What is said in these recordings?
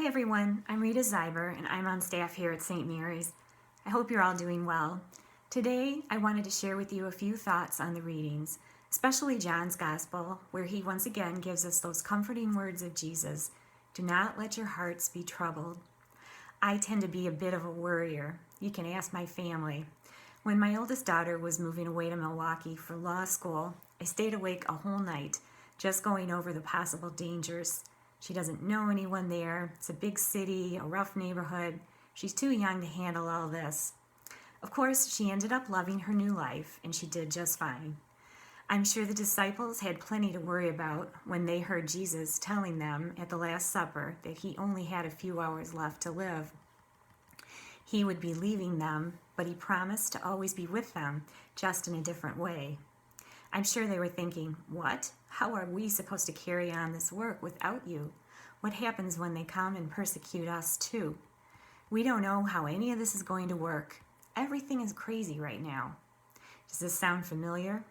Hi everyone, I'm Rita Zyber and I'm on staff here at St. Mary's. I hope you're all doing well. Today I wanted to share with you a few thoughts on the readings, especially John's Gospel, where he once again gives us those comforting words of Jesus. Do not let your hearts be troubled. I tend to be a bit of a worrier. You can ask my family. When my oldest daughter was moving away to Milwaukee for law school, I stayed awake a whole night just going over the possible dangers. She doesn't know anyone there. It's a big city, a rough neighborhood. She's too young to handle all this. Of course, she ended up loving her new life, and she did just fine. I'm sure the disciples had plenty to worry about when they heard Jesus telling them at the Last Supper that he only had a few hours left to live. He would be leaving them, but he promised to always be with them, just in a different way. I'm sure they were thinking, what? How are we supposed to carry on this work without you? What happens when they come and persecute us too? We don't know how any of this is going to work. Everything is crazy right now. Does this sound familiar?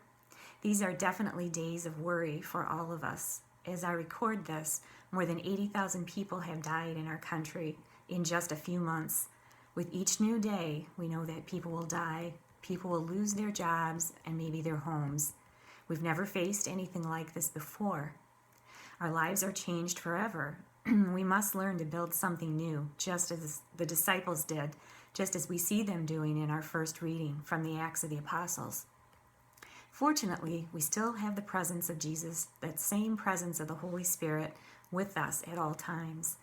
These are definitely days of worry for all of us. As I record this, more than 80,000 people have died in our country in just a few months. With each new day, we know that people will die, people will lose their jobs, and maybe their homes. We've never faced anything like this before. Our lives are changed forever. We must learn to build something new, just as the disciples did, just as we see them doing in our first reading from the Acts of the Apostles. Fortunately, we still have the presence of Jesus, that same presence of the Holy Spirit, with us at all times.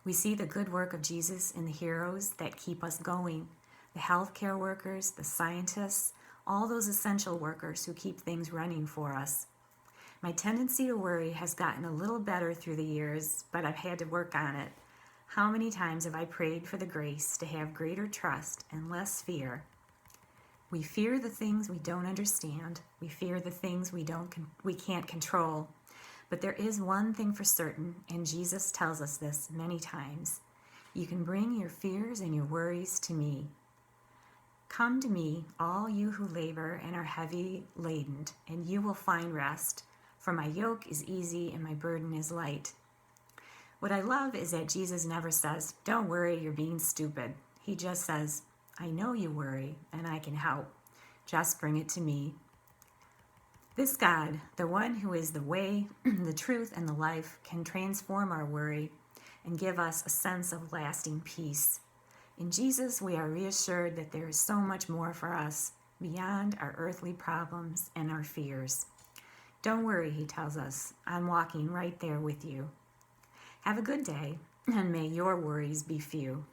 We see the good work of Jesus in the heroes that keep us going, the healthcare workers, the scientists, all those essential workers who keep things running for us. My tendency to worry has gotten a little better through the years, but I've had to work on it. How many times have I prayed for the grace to have greater trust and less fear? We fear the things we don't understand. We fear the things we can't control. But there is one thing for certain, and Jesus tells us this many times. You can bring your fears and your worries to me. Come to me, all you who labor and are heavy laden, and you will find rest, for my yoke is easy and my burden is light. What I love is that Jesus never says, don't worry, you're being stupid. He just says, I know you worry, and I can help. Just bring it to me. This God, the one who is the way, the truth, and the life, can transform our worry and give us a sense of lasting peace. In Jesus, we are reassured that there is so much more for us beyond our earthly problems and our fears. Don't worry, he tells us. I'm walking right there with you. Have a good day, and may your worries be few.